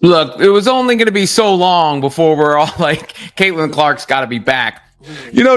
Look, it was only going to be so long before we're all like, Caitlin Clark's got to be back.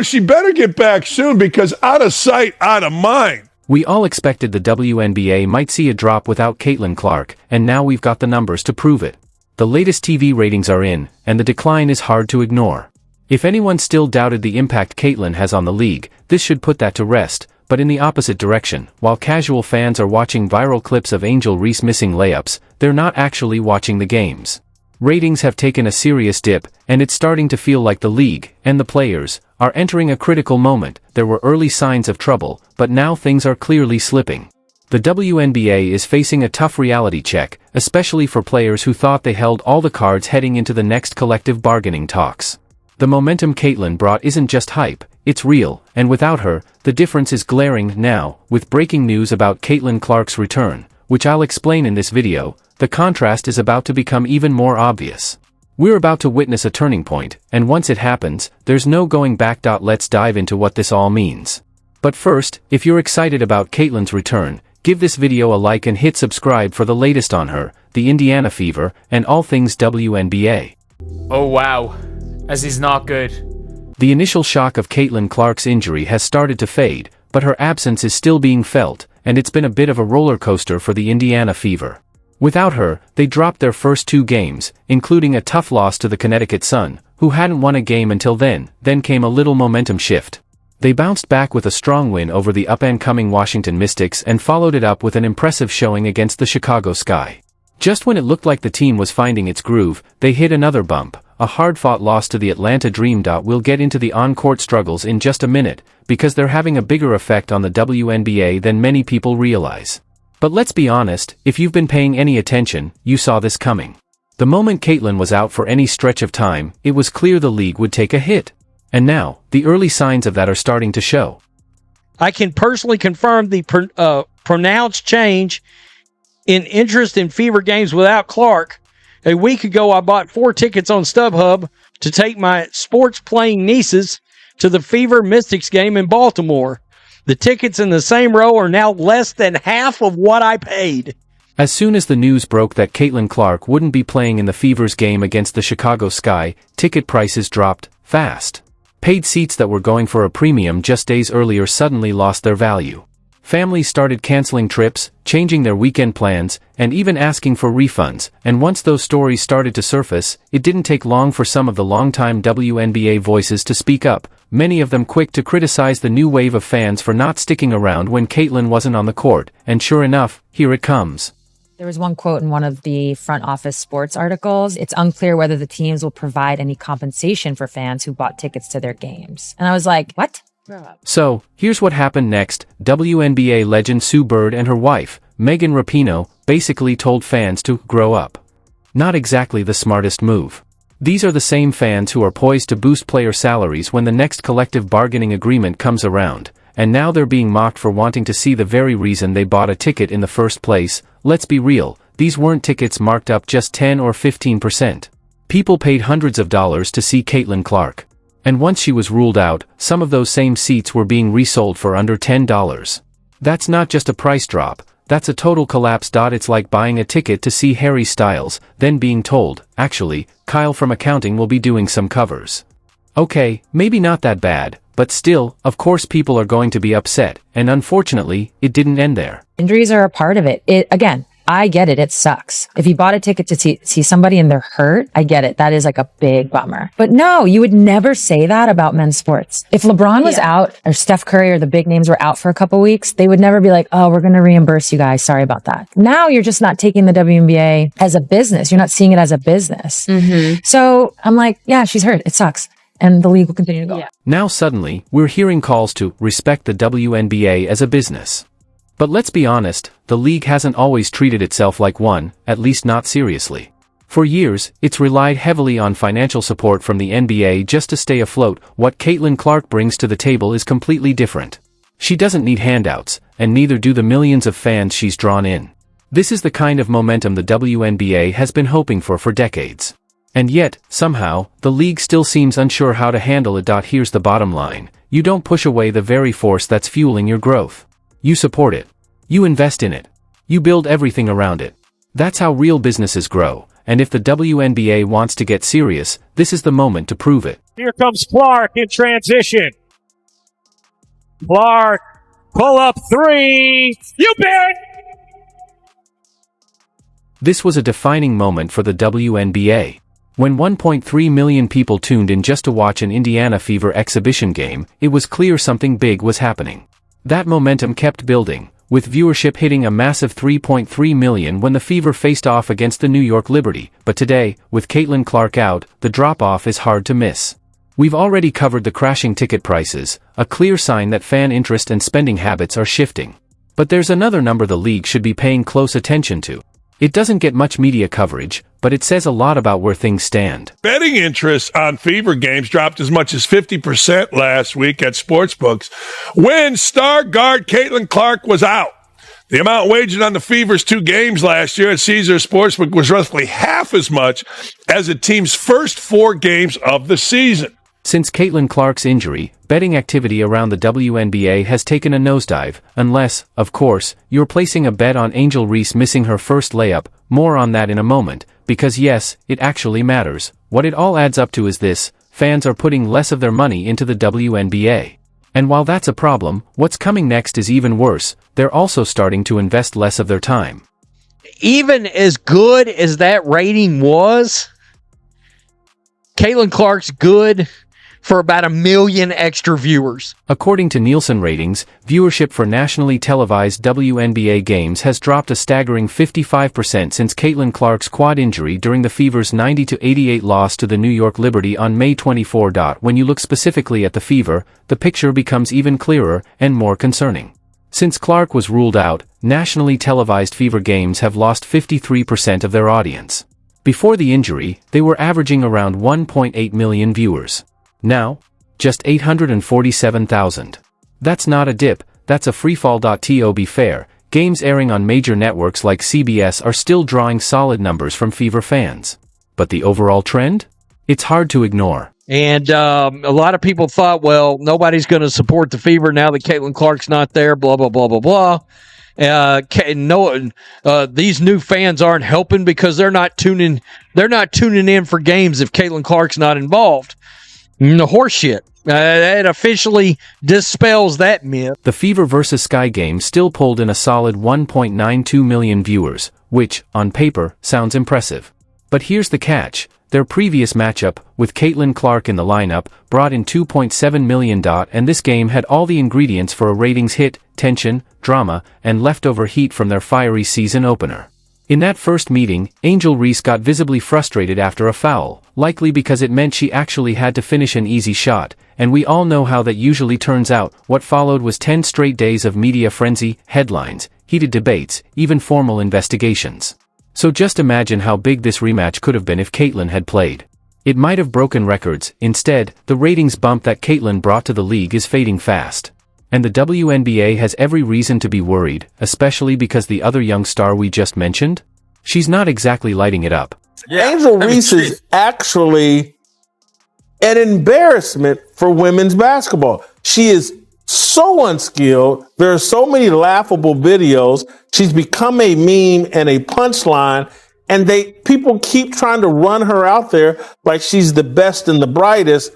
She better get back soon because out of sight, out of mind. We all expected the WNBA might see a drop without Caitlin Clark, and now we've got the numbers to prove it. The latest TV ratings are in, and the decline is hard to ignore. If anyone still doubted the impact Caitlin has on the league, this should put that to rest, but in the opposite direction, while casual fans are watching viral clips of Angel Reese missing layups, they're not actually watching the games. Ratings have taken a serious dip, and it's starting to feel like the league, and the players, are entering a critical moment. There were early signs of trouble, but now things are clearly slipping. The WNBA is facing a tough reality check, especially for players who thought they held all the cards heading into the next collective bargaining talks. The momentum Caitlin brought isn't just hype, it's real, and without her, the difference is glaring now. With breaking news about Caitlin Clark's return, which I'll explain in this video, the contrast is about to become even more obvious. We're about to witness a turning point, and once it happens, there's no going back. Let's dive into what this all means. But first, if you're excited about Caitlin's return, give this video a like and hit subscribe for the latest on her, the Indiana Fever, and all things WNBA. Oh wow, as is not good. The initial shock of Caitlin Clark's injury has started to fade, but her absence is still being felt, and it's been a bit of a roller coaster for the Indiana Fever. Without her, they dropped their first 2 games, including a tough loss to the Connecticut Sun, who hadn't won a game until then came a little momentum shift. They bounced back with a strong win over the up-and-coming Washington Mystics and followed it up with an impressive showing against the Chicago Sky. Just when it looked like the team was finding its groove, they hit another bump, a hard-fought loss to the Atlanta Dream. We'll get into the on-court struggles in just a minute, because they're having a bigger effect on the WNBA than many people realize. But let's be honest, if you've been paying any attention, you saw this coming. The moment Caitlin was out for any stretch of time, it was clear the league would take a hit. And now, the early signs of that are starting to show. I can personally confirm the pronounced change in interest in Fever games without Clark. A week ago, I bought 4 tickets on StubHub to take my sports-playing nieces to the Fever Mystics game in Baltimore. The tickets in the same row are now less than half of what I paid. As soon as the news broke that Caitlin Clark wouldn't be playing in the Fever's game against the Chicago Sky, ticket prices dropped fast. Paid seats that were going for a premium just days earlier suddenly lost their value. Families started canceling trips, changing their weekend plans, and even asking for refunds, and once those stories started to surface, it didn't take long for some of the longtime WNBA voices to speak up, many of them quick to criticize the new wave of fans for not sticking around when Caitlin wasn't on the court, and sure enough, here it comes. There was one quote in one of the front office sports articles. It's unclear whether the teams will provide any compensation for fans who bought tickets to their games. And I was like, what? So, here's what happened next. WNBA legend Sue Bird and her wife, Megan Rapinoe, basically told fans to grow up. Not exactly the smartest move. These are the same fans who are poised to boost player salaries when the next collective bargaining agreement comes around, and now they're being mocked for wanting to see the very reason they bought a ticket in the first place. Let's be real, these weren't tickets marked up just 10 or 15%. People paid hundreds of dollars to see Caitlin Clark. And once she was ruled out, some of those same seats were being resold for under $10. That's not just a price drop, that's a total collapse. It's like buying a ticket to see Harry Styles, then being told, actually, Kyle from accounting will be doing some covers. Okay, maybe not that bad, but still, of course people are going to be upset, and unfortunately, it didn't end there. Injuries are a part of it. Again, I get it. It sucks. If you bought a ticket to see somebody and they're hurt, I get it. That is like a big bummer. But no, you would never say that about men's sports. If LeBron was out or Steph Curry or the big names were out for a couple weeks, they would never be like, oh, we're going to reimburse you guys. Sorry about that. Now you're just not taking the WNBA as a business. You're not seeing it as a business. Mm-hmm. So I'm like, yeah, she's hurt. It sucks. And the league will continue to go. Yeah. Now suddenly, we're hearing calls to respect the WNBA as a business. But let's be honest, the league hasn't always treated itself like one, at least not seriously. For years, it's relied heavily on financial support from the NBA just to stay afloat. What Caitlin Clark brings to the table is completely different. She doesn't need handouts, and neither do the millions of fans she's drawn in. This is the kind of momentum the WNBA has been hoping for decades. And yet, somehow, the league still seems unsure how to handle it. Here's the bottom line. You don't push away the very force that's fueling your growth. You support it. You invest in it. You build everything around it. That's how real businesses grow, and if the WNBA wants to get serious, this is the moment to prove it. Here comes Clark in transition. Clark, pull up three. You bet! This was a defining moment for the WNBA. When 1.3 million people tuned in just to watch an Indiana Fever exhibition game, it was clear something big was happening. That momentum kept building, with viewership hitting a massive 3.3 million when the Fever faced off against the New York Liberty, but today, with Caitlin Clark out, the drop-off is hard to miss. We've already covered the crashing ticket prices, a clear sign that fan interest and spending habits are shifting. But there's another number the league should be paying close attention to. It doesn't get much media coverage, but it says a lot about where things stand. Betting interest on Fever games dropped as much as 50% last week at sportsbooks when star guard Caitlin Clark was out. The amount wagered on the Fever's 2 games last year at Caesars Sportsbook was roughly half as much as the team's first 4 games of the season. Since Caitlin Clark's injury, betting activity around the WNBA has taken a nosedive, unless, of course, you're placing a bet on Angel Reese missing her first layup. More on that in a moment, because yes, it actually matters. What it all adds up to is this: fans are putting less of their money into the WNBA. And while that's a problem, what's coming next is even worse. They're also starting to invest less of their time. Even as good as that rating was, Caitlin Clark's good for about 1 million extra viewers. According to Nielsen ratings, viewership for nationally televised WNBA games has dropped a staggering 55% since Caitlin Clark's quad injury during the Fever's 90-88 loss to the New York Liberty on May 24. When you look specifically at the Fever, the picture becomes even clearer and more concerning. Since Clark was ruled out, nationally televised Fever games have lost 53% of their audience. Before the injury, they were averaging around 1.8 million viewers. Now, just 847,000. That's not a dip, that's a freefall. To be fair, games airing on major networks like CBS are still drawing solid numbers from Fever fans. But the overall trend? It's hard to ignore. And a lot of people thought, well, nobody's going to support the Fever now that Caitlin Clark's not there, blah, blah, blah, blah, blah. These new fans aren't helping because they're not tuning in for games if Caitlin Clark's not involved. No horseshit. That officially dispels that myth. The Fever vs. Sky game still pulled in a solid 1.92 million viewers, which, on paper, sounds impressive. But here's the catch. Their previous matchup, with Caitlin Clark in the lineup, brought in 2.7 million. And this game had all the ingredients for a ratings hit: tension, drama, and leftover heat from their fiery season opener. In that first meeting, Angel Reese got visibly frustrated after a foul, likely because it meant she actually had to finish an easy shot, and we all know how that usually turns out. What followed was 10 straight days of media frenzy, headlines, heated debates, even formal investigations. So just imagine how big this rematch could have been if Caitlin had played. It might have broken records. Instead, the ratings bump that Caitlin brought to the league is fading fast. And the WNBA has every reason to be worried, especially because the other young star we just mentioned? She's not exactly lighting it up. Yeah. Angel Reese is actually an embarrassment for women's basketball. She is so unskilled. There are so many laughable videos. She's become a meme and a punchline, and people keep trying to run her out there like she's the best and the brightest.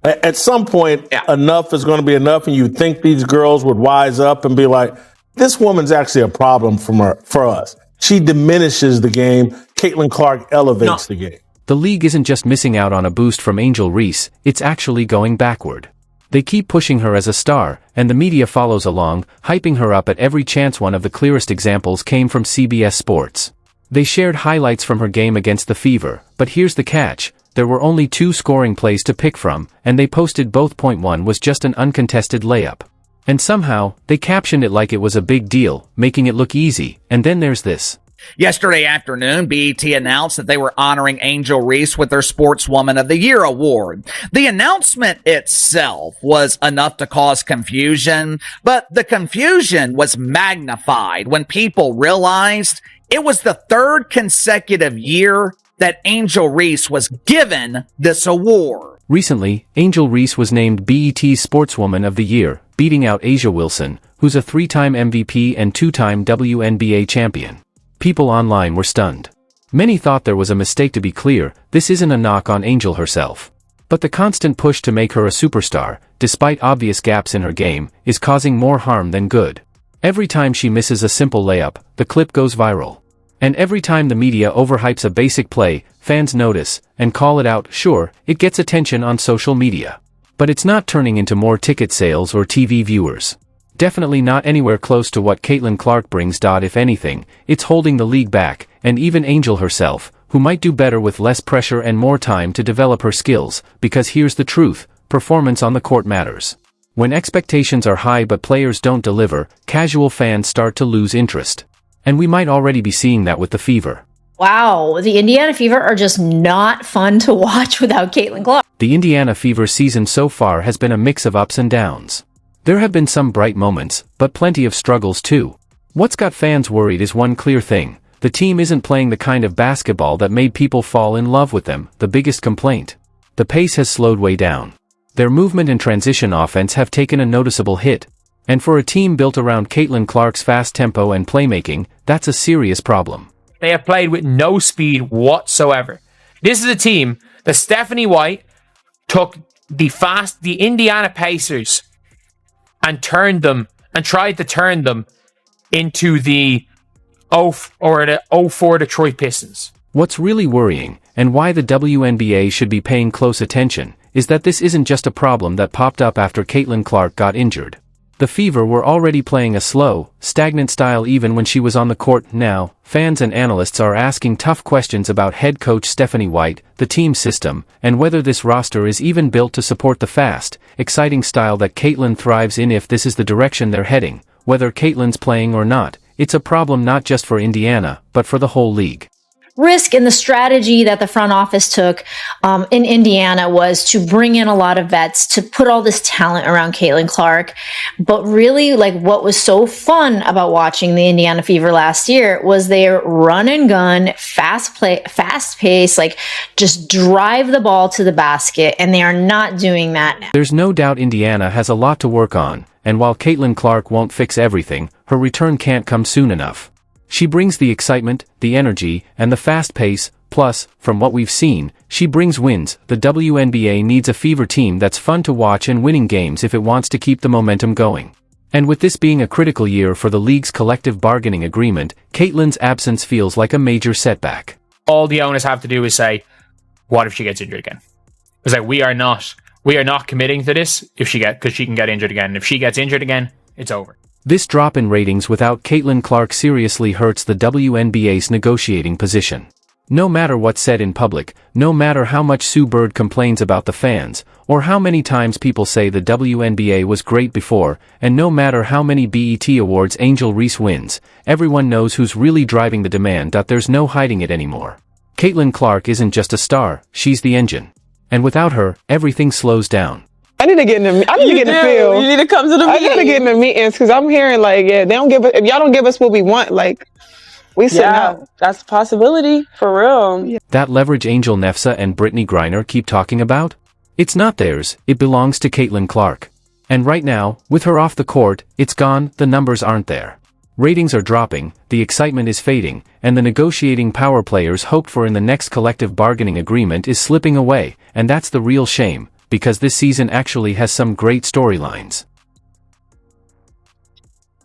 At some point, enough is going to be enough, and you'd think these girls would wise up and be like, this woman's actually a problem for us. She diminishes the game. Caitlin Clark elevates the game. The league isn't just missing out on a boost from Angel Reese, it's actually going backward. They keep pushing her as a star, and the media follows along, hyping her up at every chance. One of the clearest examples came from CBS Sports. They shared highlights from her game against the Fever, but here's the catch. There were only 2 scoring plays to pick from, and they posted both. Point 1 was just an uncontested layup. And somehow, they captioned it like it was a big deal, making it look easy. And then there's this. Yesterday afternoon, BET announced that they were honoring Angel Reese with their Sportswoman of the Year award. The announcement itself was enough to cause confusion, but the confusion was magnified when people realized it was the 3rd consecutive year that Angel Reese was given this award. Recently, Angel Reese was named BET's Sportswoman of the Year, beating out Asia Wilson, who's a 3-time MVP and 2-time WNBA champion. People online were stunned. Many thought there was a mistake. To be clear, this isn't a knock on Angel herself. But the constant push to make her a superstar, despite obvious gaps in her game, is causing more harm than good. Every time she misses a simple layup, the clip goes viral. And every time the media overhypes a basic play, fans notice and call it out. Sure, it gets attention on social media. But it's not turning into more ticket sales or TV viewers. Definitely not anywhere close to what Caitlin Clark brings. If anything, it's holding the league back, and even Angel herself, who might do better with less pressure and more time to develop her skills, because here's the truth, performance on the court matters. When expectations are high but players don't deliver, casual fans start to lose interest. And we might already be seeing that with the Fever. Wow, the Indiana Fever are just not fun to watch without Caitlin Clark. The Indiana Fever season so far has been a mix of ups and downs. There have been some bright moments, but plenty of struggles too. What's got fans worried is one clear thing: the team isn't playing the kind of basketball that made people fall in love with them. The biggest complaint: the pace has slowed way down. Their movement and transition offense have taken a noticeable hit. And for a team built around Caitlin Clark's fast tempo and playmaking, that's a serious problem. They have played with no speed whatsoever. This is a team that Stephanie White took the Indiana Pacers and tried to turn them into the 04 Detroit Pistons. What's really worrying, and why the WNBA should be paying close attention, is that this isn't just a problem that popped up after Caitlin Clark got injured. The Fever were already playing a slow, stagnant style even when she was on the court. Now, fans and analysts are asking tough questions about head coach Stephanie White, the team system, and whether this roster is even built to support the fast, exciting style that Caitlin thrives in. If this is the direction they're heading, whether Caitlin's playing or not, it's a problem not just for Indiana, but for the whole league. Risk and the strategy that the front office took in Indiana was to bring in a lot of vets, to put all this talent around Caitlin Clark. But really, like, what was so fun about watching the Indiana Fever last year was their run and gun, fast pace, like just drive the ball to the basket. And they are not doing that now. There's no doubt Indiana has a lot to work on. And while Caitlin Clark won't fix everything, her return can't come soon enough. She brings the excitement, the energy, and the fast pace, plus, from what we've seen, she brings wins. The WNBA needs a Fever team that's fun to watch and winning games if it wants to keep the momentum going. And with this being a critical year for the league's collective bargaining agreement, Caitlin's absence feels like a major setback. All the owners have to do is say, what if she gets injured again? It's like, we are not committing to this because she can get injured again. If she gets injured again, it's over. This drop in ratings without Caitlin Clark seriously hurts the WNBA's negotiating position. No matter what's said in public, no matter how much Sue Bird complains about the fans, or how many times people say the WNBA was great before, and no matter how many BET Awards Angel Reese wins, everyone knows who's really driving the demand. There's no hiding it anymore. Caitlin Clark isn't just a star, she's the engine. And without her, everything slows down. I need to get in the field. You need to come to the meetings. I gotta get in the meetings because I'm hearing like, yeah, they don't give us, if y'all don't give us what we want, like, we sitting out. That's a possibility for real. Yeah. That leverage Angel Nefsa and Brittany Griner keep talking about? It's not theirs, it belongs to Caitlin Clark. And right now, with her off the court, it's gone, the numbers aren't there. Ratings are dropping, the excitement is fading, and the negotiating power players hoped for in the next collective bargaining agreement is slipping away, and that's the real shame, because this season actually has some great storylines.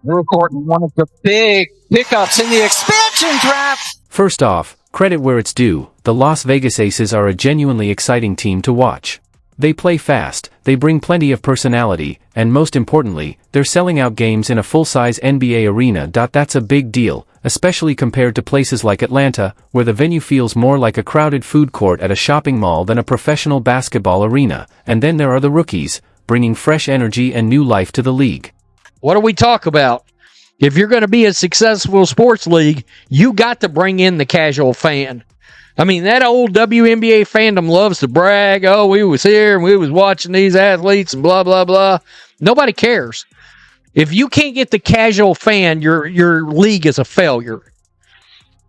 We're recording one of the big pickups in the expansion draft. First off, credit where it's due, the Las Vegas Aces are a genuinely exciting team to watch. They play fast, they bring plenty of personality, and most importantly, they're selling out games in a full-size NBA arena. That's a big deal, especially compared to places like Atlanta, where the venue feels more like a crowded food court at a shopping mall than a professional basketball arena. And then there are the rookies, bringing fresh energy and new life to the league. What do we talk about? If you're going to be a successful sports league, you got to bring in the casual fan. I mean, that old WNBA fandom loves to brag, oh, we was here and we was watching these athletes and blah, blah, blah. Nobody cares. If you can't get the casual fan, your league is a failure.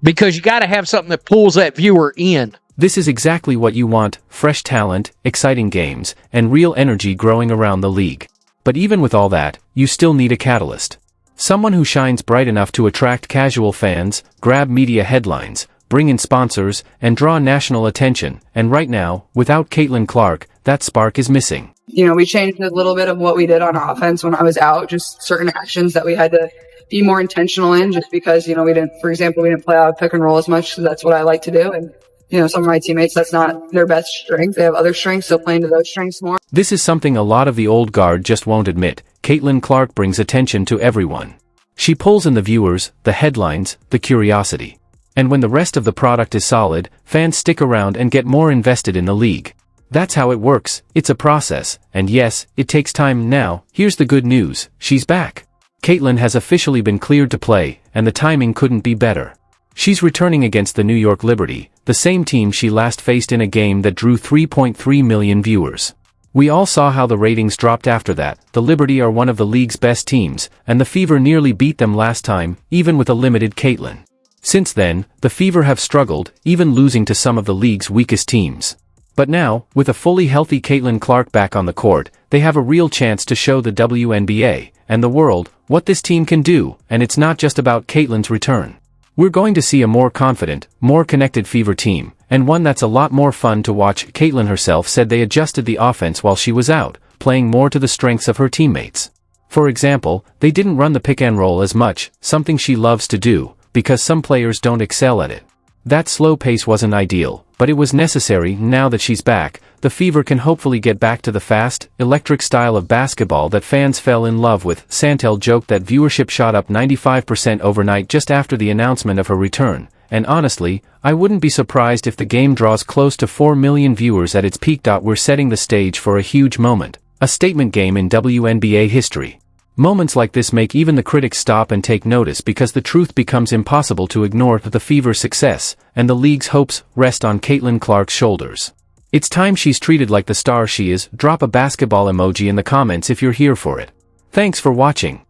Because you got to have something that pulls that viewer in. This is exactly what you want: fresh talent, exciting games, and real energy growing around the league. But even with all that, you still need a catalyst. Someone who shines bright enough to attract casual fans, grab media headlines, bring in sponsors, and draw national attention, and right now, without Caitlin Clark, that spark is missing. You know, we changed a little bit of what we did on offense when I was out, just certain actions that we had to be more intentional in, just because, you know, we didn't play out pick and roll as much, because that's what I like to do. And, you know, some of my teammates, that's not their best strength. They have other strengths, so playing to those strengths more. This is something a lot of the old guard just won't admit. Caitlin Clark brings attention to everyone. She pulls in the viewers, the headlines, the curiosity. And when the rest of the product is solid, fans stick around and get more invested in the league. That's how it works. It's a process, and yes, it takes time. Now, here's the good news, she's back. Caitlin has officially been cleared to play, and the timing couldn't be better. She's returning against the New York Liberty, the same team she last faced in a game that drew 3.3 million viewers. We all saw how the ratings dropped after that. The Liberty are one of the league's best teams, and the Fever nearly beat them last time, even with a limited Caitlin. Since then, the Fever have struggled, even losing to some of the league's weakest teams. But now, with a fully healthy Caitlin Clark back on the court, they have a real chance to show the WNBA and the world what this team can do, and it's not just about Caitlin's return. We're going to see a more confident, more connected Fever team, and one that's a lot more fun to watch. Caitlin herself said they adjusted the offense while she was out, playing more to the strengths of her teammates. For example, they didn't run the pick and roll as much, something she loves to do, because some players don't excel at it. That slow pace wasn't ideal, but it was necessary. Now that she's back, the Fever can hopefully get back to the fast, electric style of basketball that fans fell in love with. Santel joked that viewership shot up 95% overnight just after the announcement of her return, and honestly, I wouldn't be surprised if the game draws close to 4 million viewers at its peak. We're setting the stage for a huge moment, a statement game in WNBA history. Moments like this make even the critics stop and take notice, because the truth becomes impossible to ignore. The Fever's success, and the league's hopes, rest on Caitlin Clark's shoulders. It's time she's treated like the star she is. Drop a basketball emoji in the comments if you're here for it. Thanks for watching.